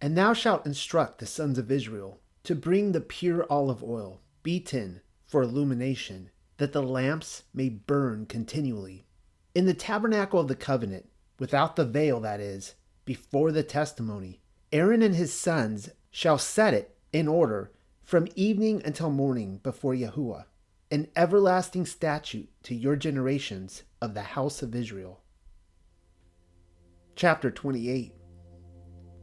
And thou shalt instruct the sons of Israel to bring the pure olive oil, beaten for illumination, that the lamps may burn continually. In the tabernacle of the covenant, without the veil, that is, before the testimony, Aaron and his sons shall set it in order from evening until morning before Yahuwah, an everlasting statute to your generations of the house of Israel. Chapter 28.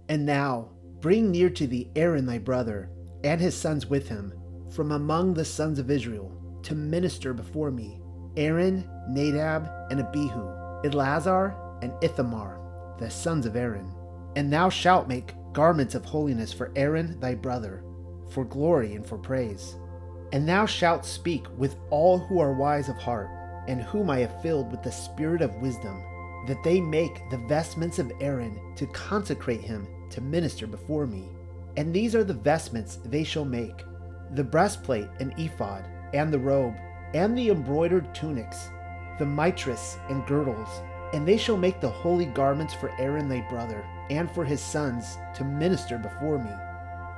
And now bring near to thee Aaron thy brother, and his sons with him, from among the sons of Israel, to minister before me, Aaron, Nadab, and Abihu, Eleazar, and Ithamar, the sons of Aaron. And thou shalt make garments of holiness for Aaron thy brother, for glory and for praise. And thou shalt speak with all who are wise of heart, and whom I have filled with the spirit of wisdom, that they make the vestments of Aaron to consecrate him to minister before me. And these are the vestments they shall make: the breastplate and ephod, and the robe, and the embroidered tunics, the mitres and girdles. And they shall make the holy garments for Aaron thy brother, and for his sons, to minister before me.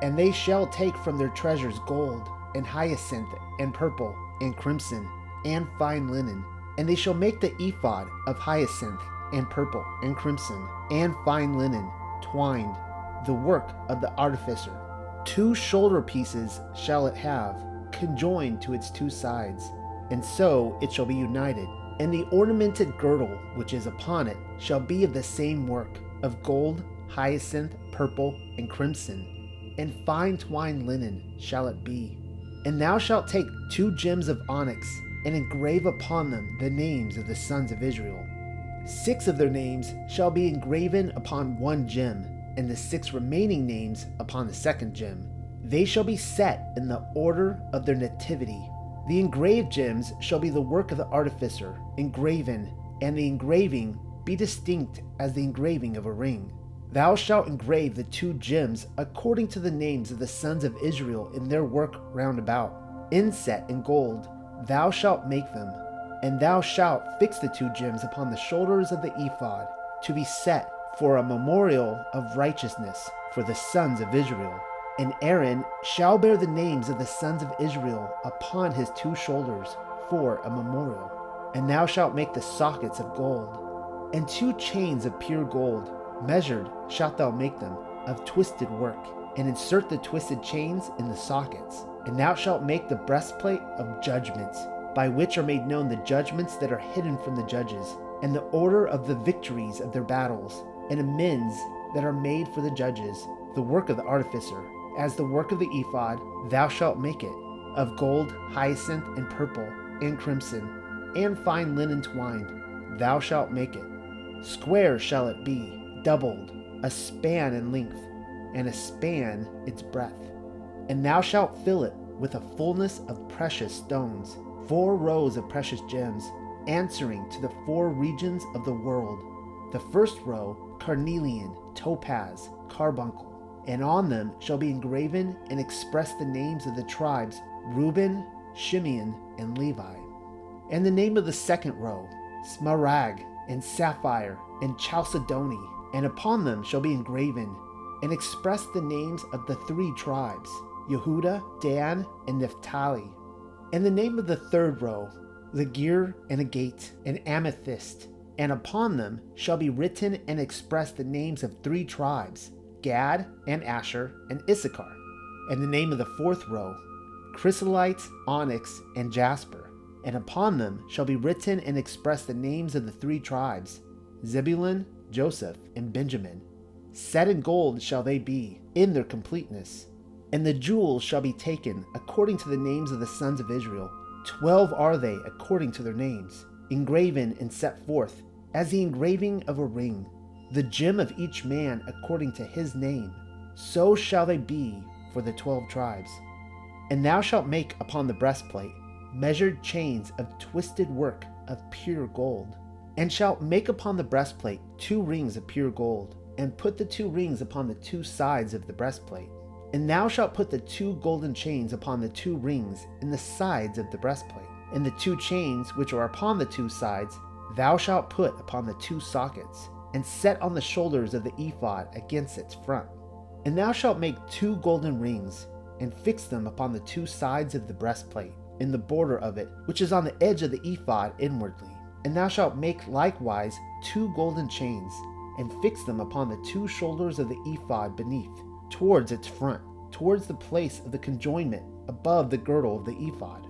And they shall take from their treasures gold, and hyacinth, and purple, and crimson, and fine linen. And they shall make the ephod of hyacinth, and purple, and crimson, and fine linen, twined, the work of the artificer. 2 shoulder pieces shall it have, conjoined to its 2 sides, and so it shall be united. And the ornamented girdle which is upon it shall be of the same work, of gold, hyacinth, purple, and crimson, and fine twined linen shall it be. And thou shalt take 2 gems of onyx, and engrave upon them the names of the sons of Israel. 6 of their names shall be engraven upon 1 gem, and the 6 remaining names upon the 2nd gem. They shall be set in the order of their nativity. The engraved gems shall be the work of the artificer, engraven, and the engraving be distinct as the engraving of a ring. Thou shalt engrave the 2 gems according to the names of the sons of Israel in their work round about. Inset in gold thou shalt make them. And thou shalt fix the 2 gems upon the shoulders of the ephod, to be set for a memorial of righteousness for the sons of Israel. And Aaron shall bear the names of the sons of Israel upon his 2 shoulders for a memorial. And thou shalt make the sockets of gold, and 2 chains of pure gold, measured shalt thou make them, of twisted work, and insert the twisted chains in the sockets. And thou shalt make the breastplate of judgments, by which are made known the judgments that are hidden from the judges, and the order of the victories of their battles, and amends that are made for the judges, the work of the artificer. As the work of the ephod thou shalt make it, of gold, hyacinth, and purple, and crimson, and fine linen twined, thou shalt make it. Square shall it be, doubled, a span in length, and a span its breadth. And thou shalt fill it with a fullness of precious stones, 4 rows of precious gems, answering to the 4 regions of the world. The first row, carnelian, topaz, carbuncle, and on them shall be engraven and express the names of the tribes Reuben, Shimeon, and Levi. And the name of the second row, smaragd, and sapphire, and chalcedony, and upon them shall be engraven and express the names of the 3 tribes, Yehuda, Dan, and Naphtali. And the name of the third row, ligure, and agate, and amethyst, and upon them shall be written and expressed the names of 3 tribes, Gad, and Asher, and Issachar. And the name of the fourth row, chrysolite, onyx, and jasper, and upon them shall be written and expressed the names of the 3 tribes, Zebulun, Joseph, and Benjamin. Set in gold shall they be, in their completeness. And the jewels shall be taken according to the names of the sons of Israel. 12 are they according to their names, engraven and set forth, as the engraving of a ring, the gem of each man according to his name. So shall they be for the 12 tribes. And thou shalt make upon the breastplate measured chains of twisted work of pure gold, and shalt make upon the breastplate 2 rings of pure gold, and put the 2 rings upon the 2 sides of the breastplate. And thou shalt put the 2 golden chains upon the 2 rings in the sides of the breastplate. And the 2 chains which are upon the 2 sides thou shalt put upon the 2 sockets, and set on the shoulders of the ephod against its front. And thou shalt make 2 golden rings, and fix them upon the 2 sides of the breastplate, in the border of it, which is on the edge of the ephod inwardly. And thou shalt make likewise 2 golden chains, and fix them upon the 2 shoulders of the ephod beneath, towards its front, towards the place of the conjoinment above the girdle of the ephod.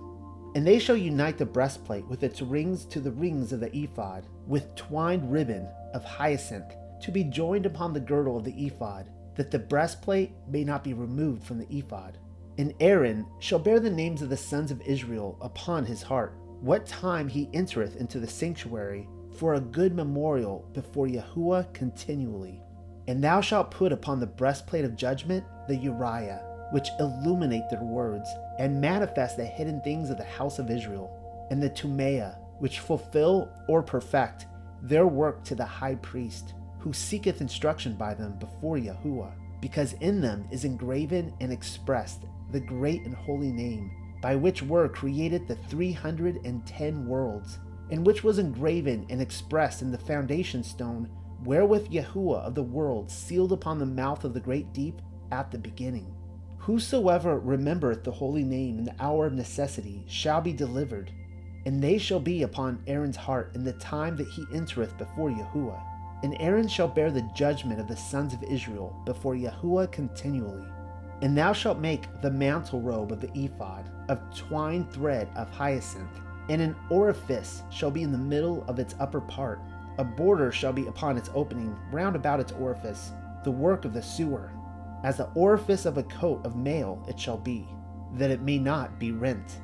And they shall unite the breastplate with its rings to the rings of the ephod, with twined ribbon of hyacinth, to be joined upon the girdle of the ephod, that the breastplate may not be removed from the ephod. And Aaron shall bear the names of the sons of Israel upon his heart, what time he entereth into the sanctuary, for a good memorial before Yahuwah continually. And thou shalt put upon the breastplate of judgment the Uriah, which illuminate their words, and manifest the hidden things of the house of Israel, and the Tumeah, which fulfill or perfect their work to the high priest, who seeketh instruction by them before Yahuwah, because in them is engraven and expressed the great and holy name, by which were created the 310 worlds, and which was engraven and expressed in the foundation stone, wherewith Yahuwah of the world sealed upon the mouth of the great deep at the beginning. Whosoever remembereth the holy name in the hour of necessity shall be delivered, and they shall be upon Aaron's heart in the time that he entereth before Yahuwah. And Aaron shall bear the judgment of the sons of Israel before Yahuwah continually. And thou shalt make the mantle robe of the ephod of twined thread of hyacinth, and an orifice shall be in the middle of its upper part. A border shall be upon its opening round about its orifice, the work of the sewer. As the orifice of a coat of mail it shall be, that it may not be rent.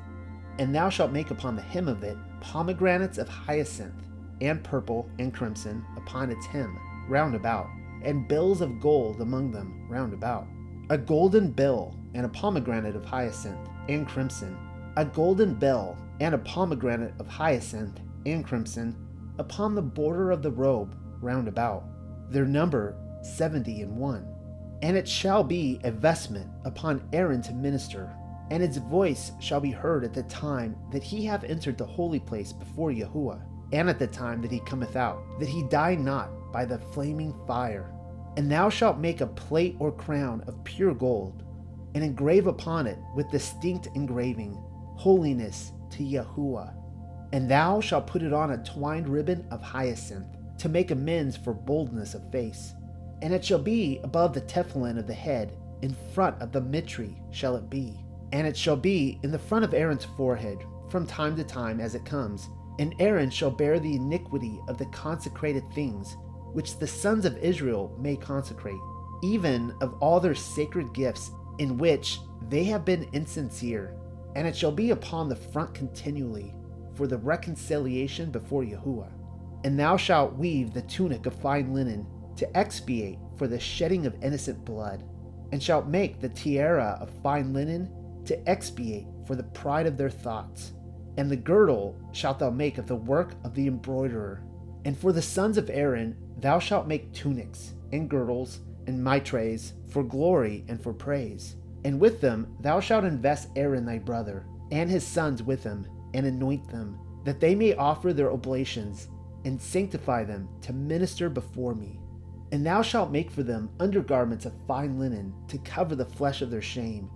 And thou shalt make upon the hem of it pomegranates of hyacinth, and purple and crimson upon its hem round about, and bills of gold among them round about. A golden bill and a pomegranate of hyacinth and crimson. A golden bill and a pomegranate of hyacinth and crimson upon the border of the robe round about. Their number 71. And it shall be a vestment upon Aaron to minister, and its voice shall be heard at the time that he hath entered the holy place before Yahuwah, and at the time that he cometh out, that he die not by the flaming fire. And thou shalt make a plate or crown of pure gold, and engrave upon it with distinct engraving, holiness to Yahuwah. And thou shalt put it on a twined ribbon of hyacinth, to make amends for boldness of face. And it shall be above the tefillin of the head, in front of the mitri shall it be. And it shall be in the front of Aaron's forehead, from time to time as it comes. And Aaron shall bear the iniquity of the consecrated things, which the sons of Israel may consecrate, even of all their sacred gifts, in which they have been insincere. And it shall be upon the front continually, for the reconciliation before Yahuwah. And thou shalt weave the tunic of fine linen, to expiate for the shedding of innocent blood, and shalt make the tiara of fine linen, to expiate for the pride of their thoughts. And the girdle shalt thou make of the work of the embroiderer. And for the sons of Aaron thou shalt make tunics, and girdles, and mitres, for glory and for praise. And with them thou shalt invest Aaron thy brother, and his sons with him, and anoint them, that they may offer their oblations, and sanctify them to minister before me. And thou shalt make for them undergarments of fine linen, to cover the flesh of their shame.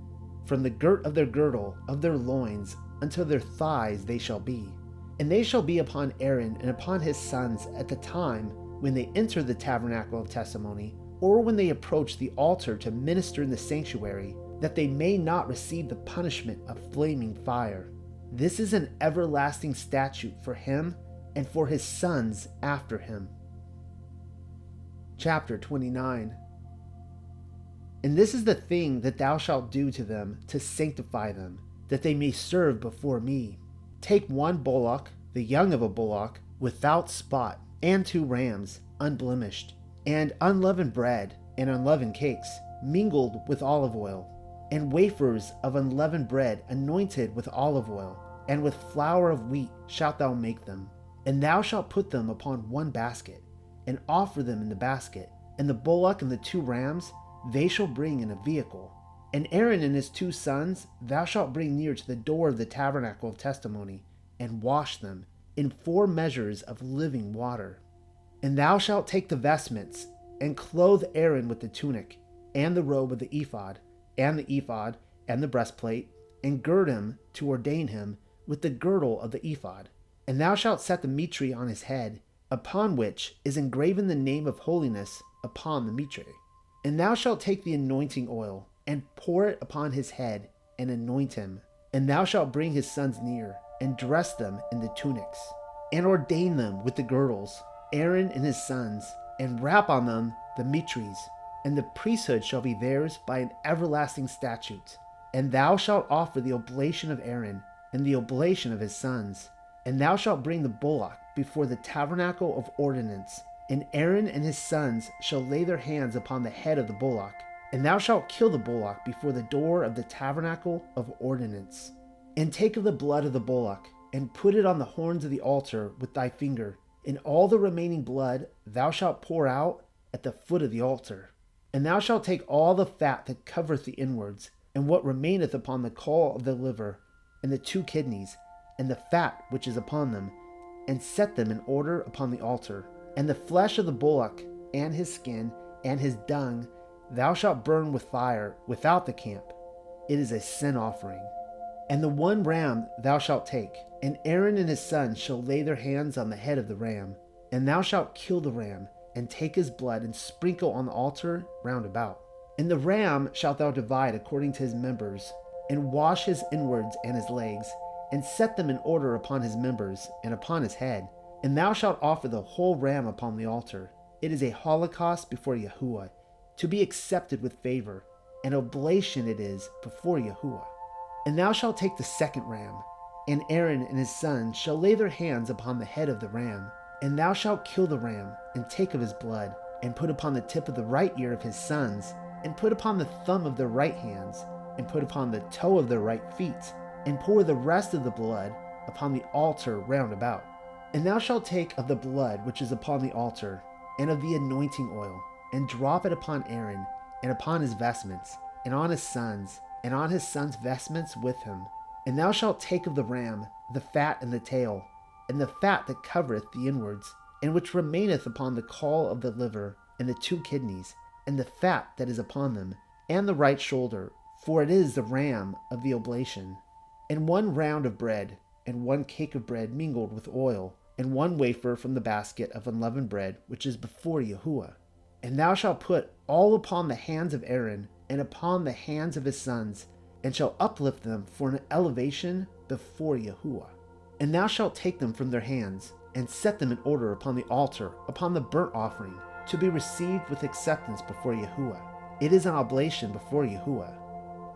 From the girt of their girdle of their loins unto their thighs they shall be. And they shall be upon Aaron and upon his sons at the time when they enter the tabernacle of testimony, or when they approach the altar to minister in the sanctuary, that they may not receive the punishment of flaming fire. This is an everlasting statute for him and for his sons after him. Chapter 29. And this is the thing that thou shalt do to them to sanctify them, that they may serve before me. Take 1 bullock, the young of a bullock, without spot, and 2 rams, unblemished, and unleavened bread, and unleavened cakes, mingled with olive oil, and wafers of unleavened bread anointed with olive oil, and with flour of wheat shalt thou make them. And thou shalt put them upon 1 basket, and offer them in the basket. And the bullock and the 2 rams they shall bring in a vehicle. And Aaron and his 2 sons thou shalt bring near to the door of the tabernacle of testimony, and wash them in 4 measures of living water. And thou shalt take the vestments, and clothe Aaron with the tunic, and the robe of the ephod, and the ephod, and the breastplate, and gird him to ordain him with the girdle of the ephod. And thou shalt set the mitre on his head, upon which is engraven the name of holiness upon the mitre. And thou shalt take the anointing oil, and pour it upon his head, and anoint him. And thou shalt bring his sons near, and dress them in the tunics, and ordain them with the girdles, Aaron and his sons, and wrap on them the mitres. And the priesthood shall be theirs by an everlasting statute. And thou shalt offer the oblation of Aaron, and the oblation of his sons. And thou shalt bring the bullock before the tabernacle of ordinance, and Aaron and his sons shall lay their hands upon the head of the bullock. And thou shalt kill the bullock before the door of the tabernacle of ordinance. And take of the blood of the bullock, and put it on the horns of the altar with thy finger. And all the remaining blood thou shalt pour out at the foot of the altar. And thou shalt take all the fat that covereth the inwards, and what remaineth upon the caul of the liver, and the 2 kidneys, and the fat which is upon them, and set them in order upon the altar. And the flesh of the bullock, and his skin, and his dung, thou shalt burn with fire without the camp. It is a sin offering. And the 1 ram thou shalt take, and Aaron and his sons shall lay their hands on the head of the ram. And thou shalt kill the ram, and take his blood, and sprinkle on the altar round about. And the ram shalt thou divide according to his members, and wash his inwards and his legs, and set them in order upon his members, and upon his head. And thou shalt offer the whole ram upon the altar. It is a holocaust before Yahuwah, to be accepted with favor. An oblation it is before Yahuwah. And thou shalt take the 2nd ram, and Aaron and his sons shall lay their hands upon the head of the ram. And thou shalt kill the ram, and take of his blood, and put upon the tip of the right ear of his sons, and put upon the thumb of their right hands, and put upon the toe of their right feet, and pour the rest of the blood upon the altar round about. And thou shalt take of the blood which is upon the altar, and of the anointing oil, and drop it upon Aaron, and upon his vestments, and on his sons, and on his sons' vestments with him. And thou shalt take of the ram the fat and the tail, and the fat that covereth the inwards, and which remaineth upon the caul of the liver, and the 2 kidneys, and the fat that is upon them, and the right shoulder, for it is the ram of the oblation. And 1 round of bread, and 1 cake of bread mingled with oil, and 1 wafer from the basket of unleavened bread which is before Yahuwah. And thou shalt put all upon the hands of Aaron, and upon the hands of his sons, and shall uplift them for an elevation before Yahuwah. And thou shalt take them from their hands, and set them in order upon the altar, upon the burnt offering, to be received with acceptance before Yahuwah. It is an oblation before Yahuwah.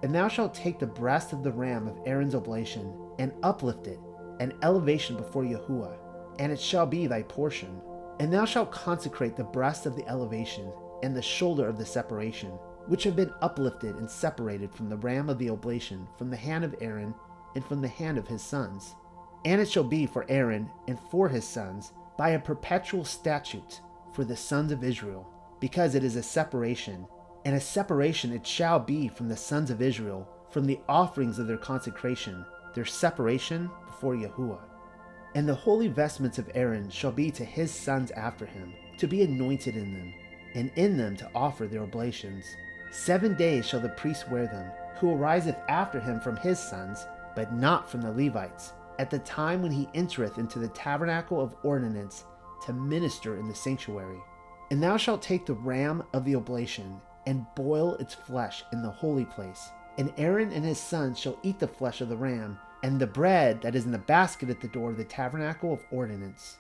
And thou shalt take the breast of the ram of Aaron's oblation, and uplift it, an elevation before Yahuwah, and it shall be thy portion. And thou shalt consecrate the breast of the elevation, and the shoulder of the separation, which have been uplifted and separated from the ram of the oblation, from the hand of Aaron, and from the hand of his sons. And it shall be for Aaron and for his sons by a perpetual statute for the sons of Israel, because it is a separation. And a separation it shall be from the sons of Israel, from the offerings of their consecration, their separation before Yahuwah. And the holy vestments of Aaron shall be to his sons after him, to be anointed in them, and in them to offer their oblations. 7 days shall the priest wear them, who ariseth after him from his sons, but not from the Levites, at the time when he entereth into the tabernacle of ordinance to minister in the sanctuary. And thou shalt take the ram of the oblation, and boil its flesh in the holy place. And Aaron and his sons shall eat the flesh of the ram, and the bread that is in the basket at the door of the tabernacle of ordinance.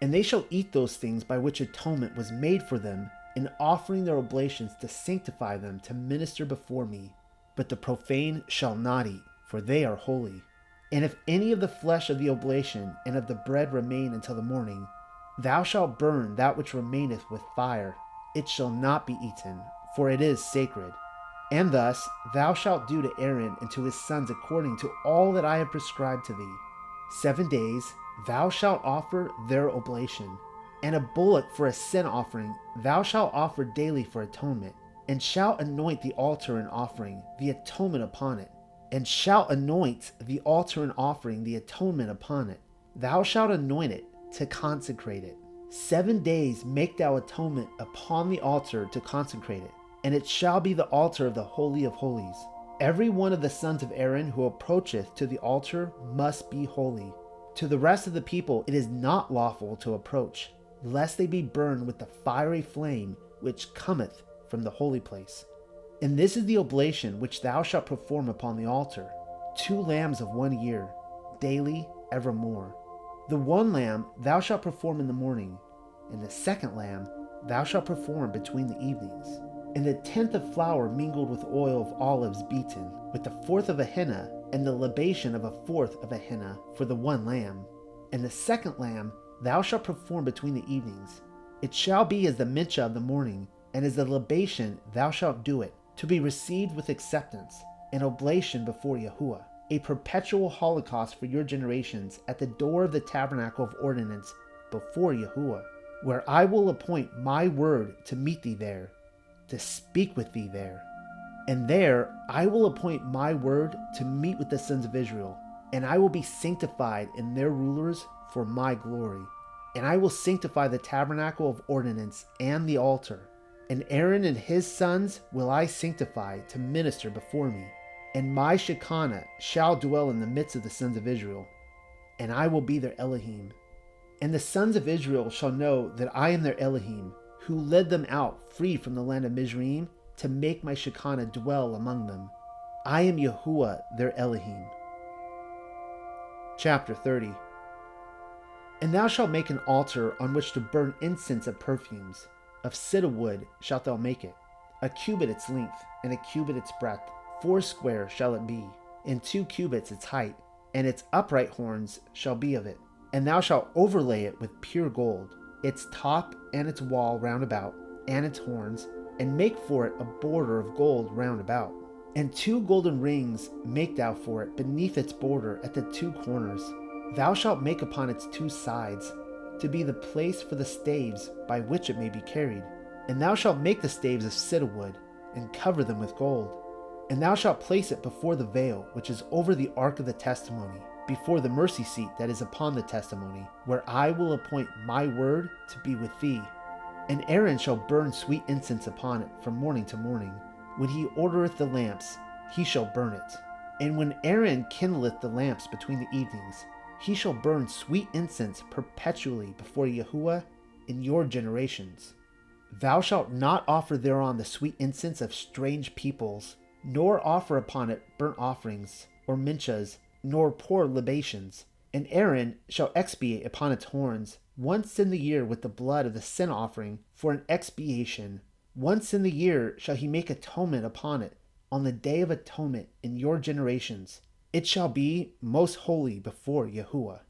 And they shall eat those things by which atonement was made for them, in offering their oblations to sanctify them to minister before me. But the profane shall not eat, for they are holy. And if any of the flesh of the oblation and of the bread remain until the morning, thou shalt burn that which remaineth with fire. It shall not be eaten, for it is sacred. And thus thou shalt do to Aaron and to his sons according to all that I have prescribed to thee. 7 days thou shalt offer their oblation, and a bullock for a sin offering thou shalt offer daily for atonement, and shalt anoint the altar and offering the atonement upon it, and shalt anoint the altar and offering the atonement upon it. Thou shalt anoint it to consecrate it. 7 days make thou atonement upon the altar to consecrate it, and it shall be the altar of the Holy of Holies. Every one of the sons of Aaron who approacheth to the altar must be holy. To the rest of the people it is not lawful to approach, lest they be burned with the fiery flame which cometh from the holy place. And this is the oblation which thou shalt perform upon the altar: 2 lambs of 1 year, daily evermore. The 1 lamb thou shalt perform in the morning, and the 2nd lamb thou shalt perform between the evenings. And the 10th of flour mingled with oil of olives beaten, with the 4th of a henna, and the libation of a 4th of a henna for the 1 lamb. And the 2nd lamb thou shalt perform between the evenings. It shall be as the mincha of the morning, and as the libation thou shalt do it, to be received with acceptance, an oblation before Yahuwah, a perpetual holocaust for your generations at the door of the tabernacle of ordinance before Yahuwah, where I will appoint my word to meet thee there, to speak with thee there. And there I will appoint my word to meet with the sons of Israel, and I will be sanctified in their rulers for my glory. And I will sanctify the tabernacle of ordinance and the altar. And Aaron and his sons will I sanctify to minister before me. And my Shekinah shall dwell in the midst of the sons of Israel, and I will be their Elohim. And the sons of Israel shall know that I am their Elohim, who led them out free from the land of Mizraim to make my Shekinah dwell among them. I am Yahuwah their Elohim. Chapter 30. And thou shalt make an altar on which to burn incense of perfumes. Of cedar wood shalt thou make it, 1 cubit its length, and 1 cubit its breadth. 4 square shall it be, and 2 cubits its height, and its upright horns shall be of it. And thou shalt overlay it with pure gold, its top and its wall round about, and its horns, and make for it a border of gold round about. And 2 golden rings make thou for it beneath its border at the 2 corners. Thou shalt make upon its 2 sides, to be the place for the staves by which it may be carried. And thou shalt make the staves of cedar wood, and cover them with gold. And thou shalt place it before the veil which is over the ark of the testimony, before the mercy seat that is upon the testimony, where I will appoint my word to be with thee. And Aaron shall burn sweet incense upon it from morning to morning. When he ordereth the lamps, he shall burn it. And when Aaron kindleth the lamps between the evenings, he shall burn sweet incense perpetually before Yahuwah in your generations. Thou shalt not offer thereon the sweet incense of strange peoples, nor offer upon it burnt offerings, or minchas, nor pour libations. And Aaron shall expiate upon its horns once in the year with the blood of the sin offering for an expiation. Once in the year shall he make atonement upon it on the day of atonement in your generations. It shall be most holy before Yahuwah.